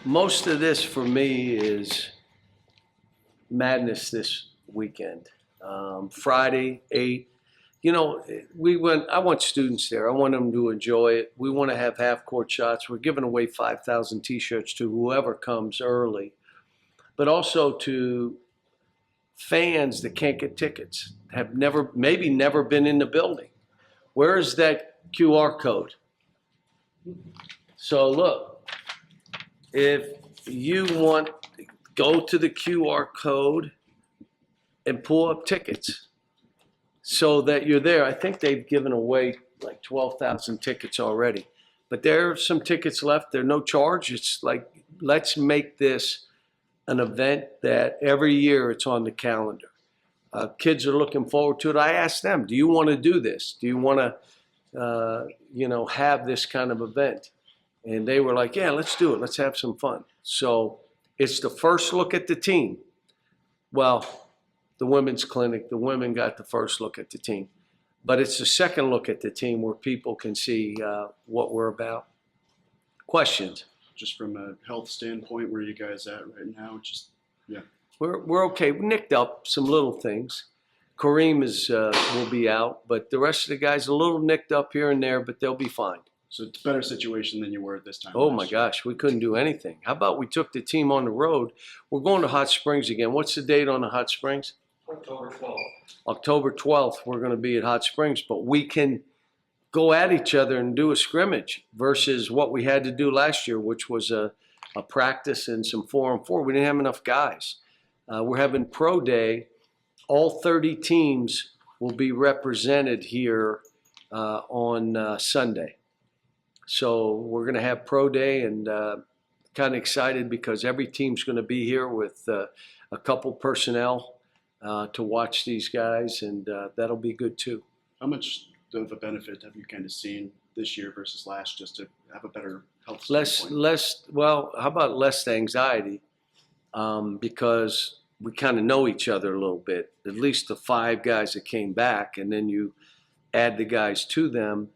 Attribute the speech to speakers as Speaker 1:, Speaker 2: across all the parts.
Speaker 1: Most of this for me is madness this weekend. Friday, 8. You know, I want students there. I want them to enjoy it. We want to have half-court shots. We're giving away 5,000 T-shirts to whoever comes early, but also to fans that can't get tickets, have maybe never been in the building. Where is that QR code? So look, if you want, go to the QR code and pull up tickets so that you're there. I think they've given away like 12,000 tickets already, but there are some tickets left. They're no charge. It's like, let's make this an event that every year it's on the calendar. Kids are looking forward to it. I asked them, do you want to do this? Do you want to, have this kind of event? And they were like, yeah, let's do it. Let's have some fun. So it's the first look at the team. Well, the women's clinic, the women got the first look at the team. But it's the second look at the team where people can see what we're about. Questions?
Speaker 2: Just from a health standpoint, where are you guys at right now? Yeah.
Speaker 1: We're okay. We nicked up some little things. Kareem will be out, but the rest of the guys are a little nicked up here and there, but they'll be fine.
Speaker 2: So it's a better situation than you were at this time.
Speaker 1: Oh my gosh, we couldn't do anything. How about we took the team on the road? We're going to Hot Springs again. What's the date on the Hot Springs?
Speaker 3: October 12th.
Speaker 1: October 12th, we're going to be at Hot Springs, but we can go at each other and do a scrimmage versus what we had to do last year, which was a practice and some 4-on-4. We didn't have enough guys. We're having pro day. All 30 teams will be represented here on Sunday. So we're going to have pro day, and kind of excited because every team's going to be here with a couple personnel to watch these guys, and that'll be good too.
Speaker 2: How much of a benefit have you kind of seen this year versus last, just to have a better health standpoint?
Speaker 1: Well, how about less anxiety? Because we kind of know each other a little bit, at least the 5 guys that came back, and then you add the guys to them.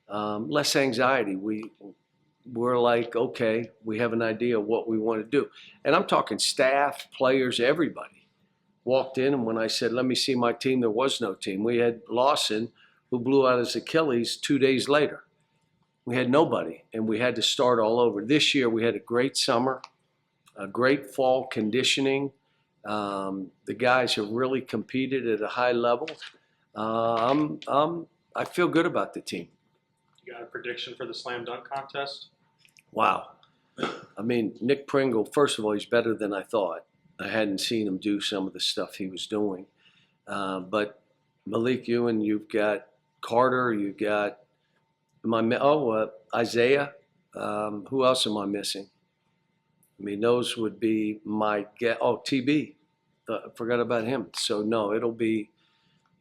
Speaker 1: Less anxiety. We're like, okay, we have an idea of what we want to do. And I'm talking staff, players, everybody. Walked in, and when I said, let me see my team, there was no team. We had Lawson, who blew out his Achilles 2 days later. We had nobody, and we had to start all over. This year, we had a great summer, a great fall conditioning. The guys have really competed at a high level. I feel good about the team.
Speaker 3: You got a prediction for the slam dunk contest?
Speaker 1: Wow. I mean, Nick Pringle, first of all, he's better than I thought. I hadn't seen him do some of the stuff he was doing. But Malik Ewan, you've got Carter, you've got Isaiah. Who else am I missing? I mean, those would be my guess. Oh, TB. I forgot about him. So, no, it'll be,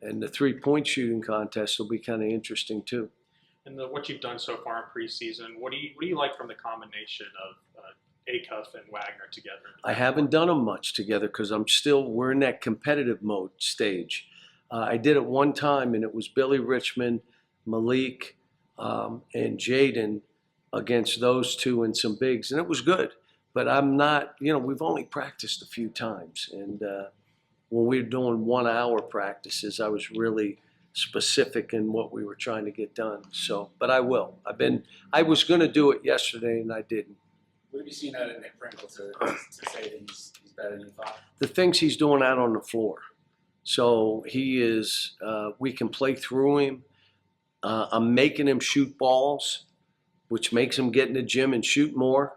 Speaker 1: and the three-point shooting contest will be kind of interesting too.
Speaker 3: And what you've done so far in preseason, what do you like from the combination of Acuff and Wagner together?
Speaker 1: I haven't done them much together because we're in that competitive mode stage. I did it one time, and it was Billy Richmond, Malik, and Jaden against those two and some bigs, and it was good. But I'm not, we've only practiced a few times. And when we were doing 1 hour practices, I was really specific in what we were trying to get done. So, but I will. I was going to do it yesterday, and I didn't.
Speaker 4: What have you seen out of Nick Pringle to say that he's better than you thought?
Speaker 1: The things he's doing out on the floor. So he is, we can play through him. I'm making him shoot balls, which makes him get in the gym and shoot more.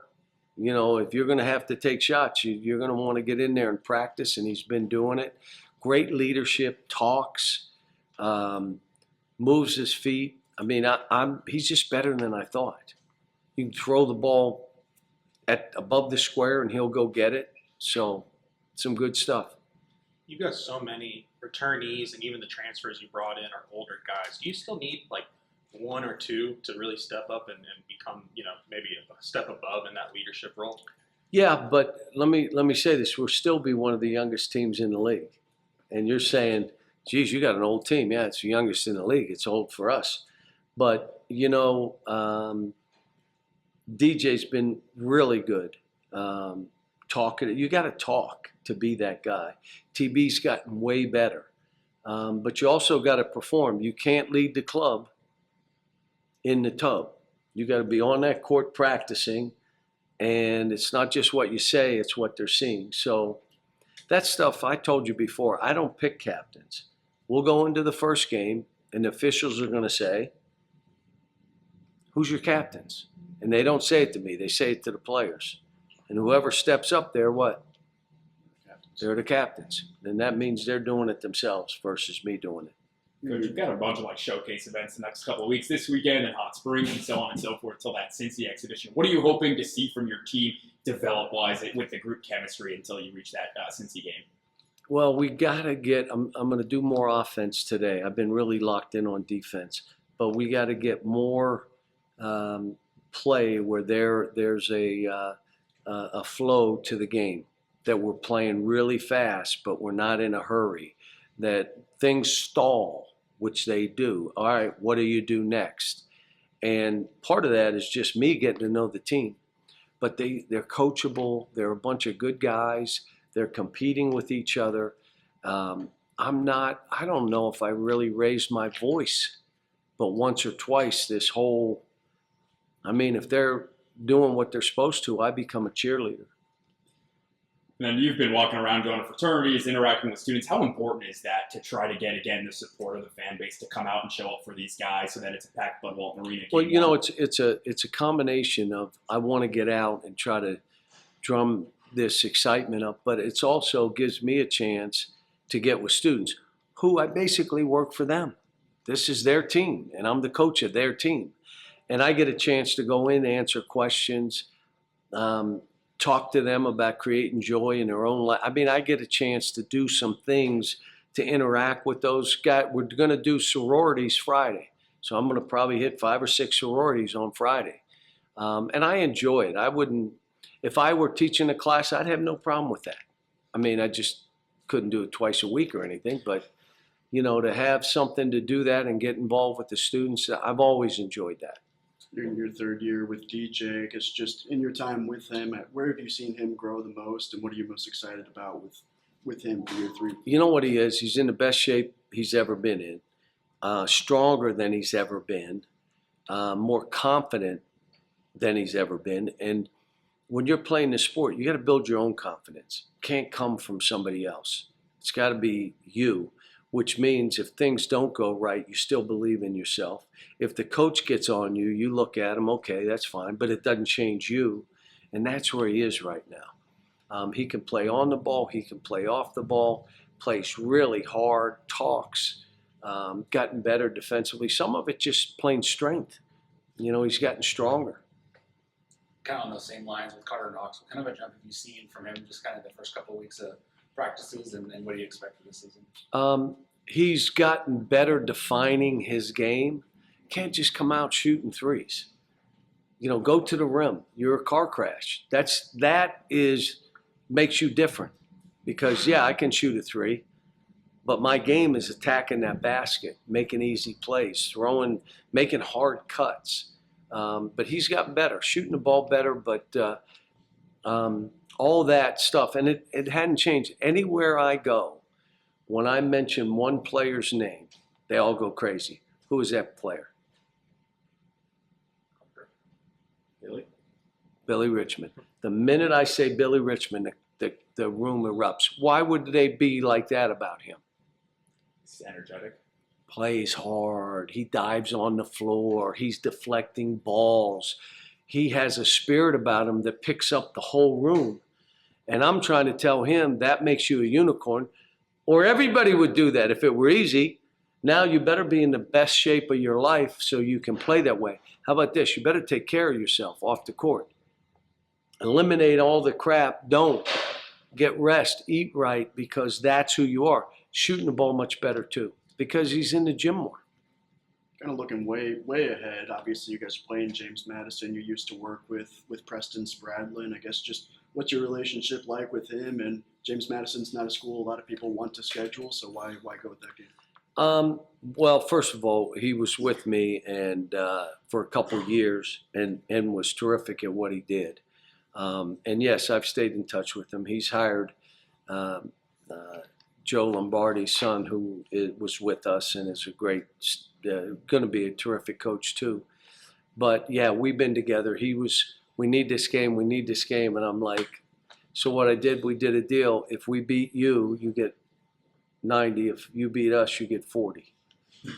Speaker 1: If you're going to have to take shots, you're going to want to get in there and practice, and he's been doing it. Great leadership, talks, moves his feet. I mean, he's just better than I thought. You can throw the ball above the square, and he'll go get it. So, some good stuff.
Speaker 3: You've got so many returnees, and even the transfers you brought in are older guys. Do you still need like 1 or 2 to really step up and become, maybe a step above in that leadership role?
Speaker 1: Yeah, but let me say this: we'll still be one of the youngest teams in the league. And you're saying, geez, you got an old team. Yeah, it's the youngest in the league. It's old for us. But, DJ's been really good. talking. You got to talk to be that guy. TB's gotten way better. But you also got to perform. You can't lead the club in the tub. You got to be on that court practicing, and it's not just what you say, it's what they're seeing. So that stuff I told you before, I don't pick captains. We'll go into the first game, and the officials are going to say, who's your captains? And they don't say it to me. They say it to the players. And whoever steps up there, what? They're the captains. And that means they're doing it themselves versus me doing it.
Speaker 5: Coach, you've got a bunch of like showcase events the next couple of weeks, this weekend and Hot Springs and so on and so forth till that Cincy exhibition. What are you hoping to see from your team develop-wise with the group chemistry until you reach that Cincy game?
Speaker 1: Well, we got to get – I'm going to do more offense today. I've been really locked in on defense. But we got to get more play where there's a flow to the game, that we're playing really fast but we're not in a hurry, that things stall, which they do. All right, what do you do next? And part of that is just me getting to know the team. But they're coachable. They're a bunch of good guys. They're competing with each other. I don't know if I really raised my voice, but once or twice if they're doing what they're supposed to, I become a cheerleader.
Speaker 5: And then you've been walking around going to fraternities, interacting with students. How important is that to try to get, again, the support of the fan base to come out and show up for these guys so that it's a packed Bud Walton Arena?
Speaker 1: Well, it's a combination of I want to get out and try to drum this excitement up, but it's also gives me a chance to get with students who I basically work for them. This is their team, and I'm the coach of their team. And I get a chance to go in, answer questions, talk to them about creating joy in their own life. I get a chance to do some things to interact with those guys. We're going to do sororities Friday. So I'm going to probably hit 5 or 6 sororities on Friday. And I enjoy it. If I were teaching a class, I'd have no problem with that. I just couldn't do it twice a week or anything. But, to have something to do that and get involved with the students, I've always enjoyed that.
Speaker 2: You're in your third year with DJ. I guess just in your time with him, where have you seen him grow the most, and what are you most excited about with him for year 3?
Speaker 1: You know what he is? He's in the best shape he's ever been in, stronger than he's ever been, more confident than he's ever been. And when you're playing this sport, you got to build your own confidence. It can't come from somebody else. It's got to be you, which means if things don't go right, you still believe in yourself. If the coach gets on you, you look at him, okay, that's fine, but it doesn't change you. And that's where he is right now. He can play on the ball. He can play off the ball, plays really hard, talks, gotten better defensively. Some of it just plain strength. He's gotten stronger.
Speaker 4: Kind of on those same lines with Carter Knox, what kind of a jump have you seen from him just kind of the first couple of weeks of practices, and what do you expect for this season?
Speaker 1: He's gotten better defining his game. Can't just come out shooting threes. Go to the rim. You're a car crash. That makes you different, because I can shoot a 3, but my game is attacking that basket, making easy plays, making hard cuts. But he's gotten better, shooting the ball better, but all that stuff. And it hadn't changed. Anywhere I go, when I mention one player's name, they all go crazy. Who is that player? Billy Richmond. The minute I say Billy Richmond, the room erupts. Why would they be like that about him?
Speaker 5: He's energetic.
Speaker 1: Plays hard. He dives on the floor. He's deflecting balls. He has a spirit about him that picks up the whole room. And I'm trying to tell him that makes you a unicorn, or everybody would do that if it were easy. Now you better be in the best shape of your life so you can play that way. How about this? You better take care of yourself off the court. Eliminate all the crap. Don't. Get rest. Eat right, because that's who you are. Shooting the ball much better too, because he's in the gym more.
Speaker 2: Kind of looking way ahead. Obviously, you guys are playing James Madison. You used to work with Preston Spradlin. I guess just what's your relationship like with him? And James Madison's not a school a lot of people want to schedule, so why go with that game?
Speaker 1: Well, first of all, he was with me and for a couple of years and was terrific at what he did. And yes, I've stayed in touch with him. He's hired um, Joe Lombardi's son, who was with us and is a great, going to be a terrific coach too. But yeah, we've been together. We need this game, and I'm like, so what I did, we did a deal. If we beat you, you get 90. If you beat us, you get 40.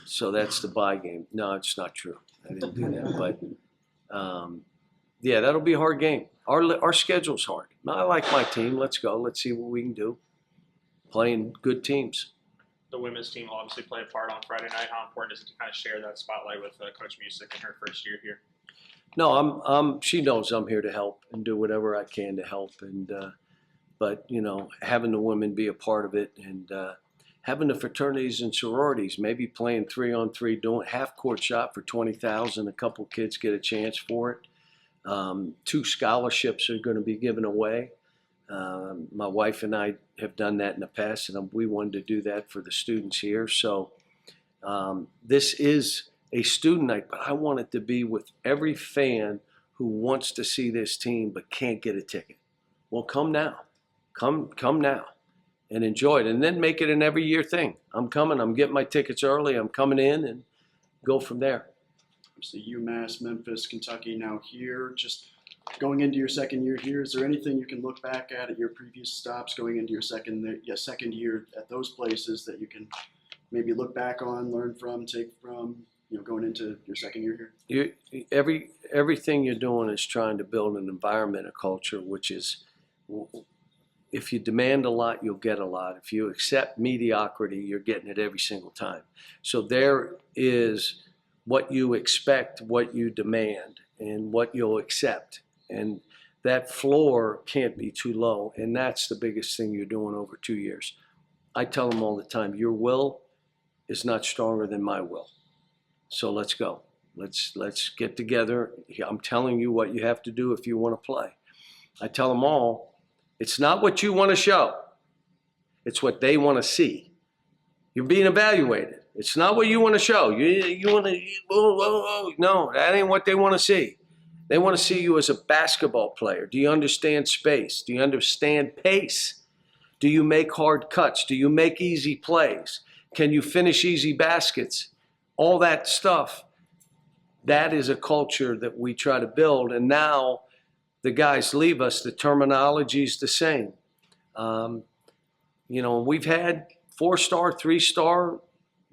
Speaker 1: So that's the buy game. No, it's not true. I didn't do that, but yeah, that'll be a hard game. Our schedule's hard. I like my team. Let's go. Let's see what we can do. Playing good teams.
Speaker 3: The women's team will obviously play a part on Friday night. How important is it to kind of share that spotlight with Coach Music in her first year here?
Speaker 1: No, she knows I'm here to help and do whatever I can to help. And but having the women be a part of it, and having the fraternities and sororities, maybe playing 3-on-3, doing half-court shot for 20,000. A couple kids get a chance for it. 2 scholarships are going to be given away. My wife and I have done that in the past, and we wanted to do that for the students here. So this is a student night, but I want it to be with every fan who wants to see this team but can't get a ticket. Well, come now. Come now and enjoy it, and then make it an every year thing. I'm coming. I'm getting my tickets early. I'm coming in and go from there.
Speaker 2: So UMass, Memphis, Kentucky, now here. Just going into your second year here, is there anything you can look back at your previous stops going into your second year at those places that you can maybe look back on, learn from, take from, going into your second year here?
Speaker 1: Everything you're doing is trying to build an environment, a culture, which is, if you demand a lot, you'll get a lot. If you accept mediocrity, you're getting it every single time. So there is what you expect, what you demand, and what you'll accept. And that floor can't be too low. And that's the biggest thing you're doing over 2 years. I tell them all the time, your will is not stronger than my will. So let's go. Let's get together. I'm telling you what you have to do if you want to play. I tell them all, it's not what you want to show. It's what they want to see. You're being evaluated. It's not what you want to show. You want to, no, that ain't what they want to see. They want to see you as a basketball player. Do you understand space? Do you understand pace? Do you make hard cuts? Do you make easy plays? Can you finish easy baskets? All that stuff, that is a culture that we try to build. And now the guys leave us, the terminology is the same. We've had 4-star, 3-star.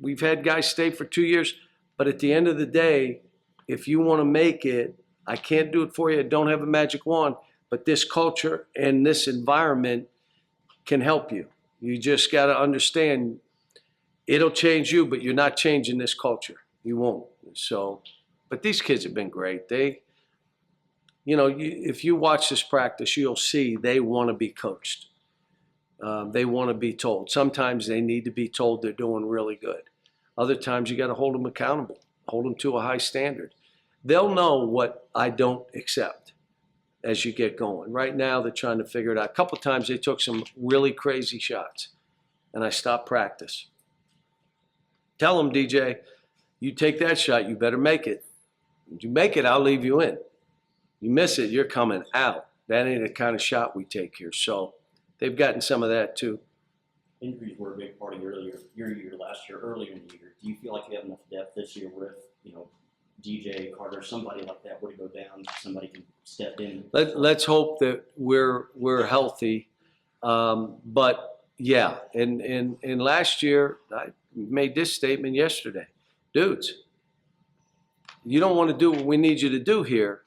Speaker 1: We've had guys stay for 2 years. But at the end of the day, if you want to make it, I can't do it for you. I don't have a magic wand. But this culture and this environment can help you. You just got to understand, it'll change you, but you're not changing this culture. You won't. So, but these kids have been great. If you watch this practice, you'll see they want to be coached. They want to be told. Sometimes they need to be told they're doing really good. Other times you got to hold them accountable, hold them to a high standard. They'll know what I don't accept as you get going. Right now they're trying to figure it out. A couple of times they took some really crazy shots, and I stopped practice. Tell them, DJ, you take that shot, you better make it. If you make it, I'll leave you in. You miss it, you're coming out. That ain't the kind of shot we take here. So they've gotten some of that too.
Speaker 6: Injuries were a big part of your year last year, earlier in the year. Do you feel like you have enough depth this year where if, DJ, Carter, somebody like that were to go down, somebody can step in?
Speaker 1: Let's hope that we're healthy. But yeah, and last year, I made this statement yesterday. Dudes, you don't want to do what we need you to do here.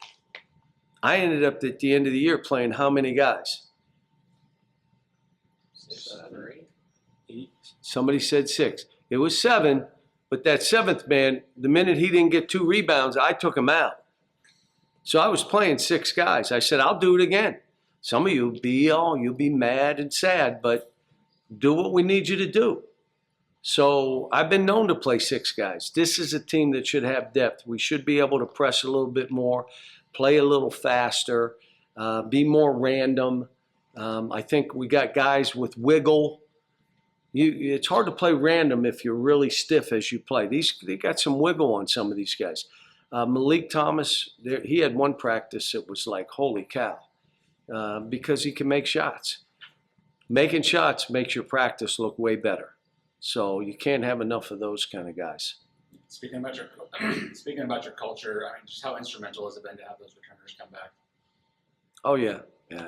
Speaker 1: I ended up at the end of the year playing how many guys?
Speaker 3: 7 or 8.
Speaker 1: Somebody said 6. It was 7, but that 7th man, the minute he didn't get 2 rebounds, I took him out. So I was playing 6 guys. I said, I'll do it again. Some of you'll be mad and sad, but do what we need you to do. So I've been known to play 6 guys. This is a team that should have depth. We should be able to press a little bit more, play a little faster, be more random. I think we got guys with wiggle. It's hard to play random if you're really stiff as you play. They got some wiggle on some of these guys. Malik Thomas, he had one practice that was like, holy cow. because he can make shots. Making shots makes your practice look way better. So you can't have enough of those kind of guys.
Speaker 4: Speaking about your culture, I mean, just how instrumental has it been to have those returners come back?
Speaker 1: Oh yeah, yeah,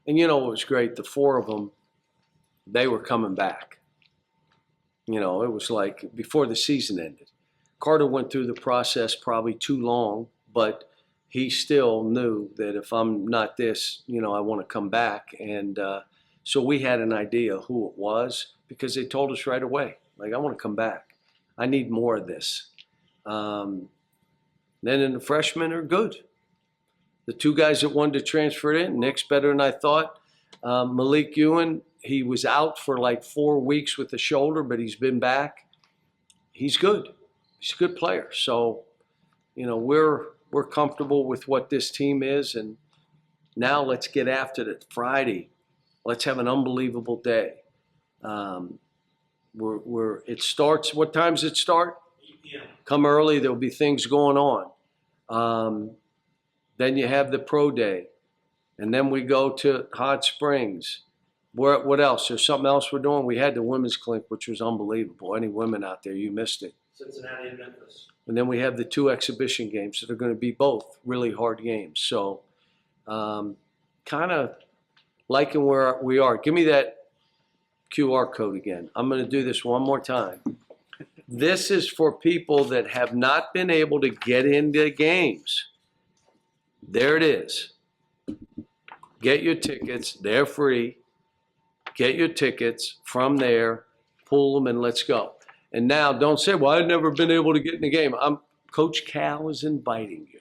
Speaker 1: and you know what was great? The four of them, they were coming back. You know, it was like before the season ended. Carter went through the process probably too long, but he still knew that if I'm not this, you know, I want to come back. And so we had an idea who it was because they told us right away, like, I want to come back. I need more of this. Then the freshmen are good. The two guys that wanted to transfer in, Nick's better than I thought. Malik Ewan, he was out for like 4 weeks with the shoulder, but he's been back. He's good. He's a good player. So, you know, we're comfortable with what this team is, and now let's get after it. Friday, let's have an unbelievable day. It starts. What time does it start?
Speaker 3: 8 p.m.
Speaker 1: Come early. There'll be things going on. Then you have the pro day, and then we go to Hot Springs. What else? There's something else we're doing. We had the women's clinic, which was unbelievable. Any women out there, you missed it.
Speaker 7: Cincinnati and Memphis.
Speaker 1: And then we have the 2 exhibition games that are going to be both really hard games. So kind of liking where we are. Give me that QR code again. I'm going to do this one more time. This is for people that have not been able to get into games. There it is. Get your tickets. They're free. Get your tickets from there. Pull them and let's go. And now don't say, well, I've never been able to get in the game. Coach Cal is inviting you.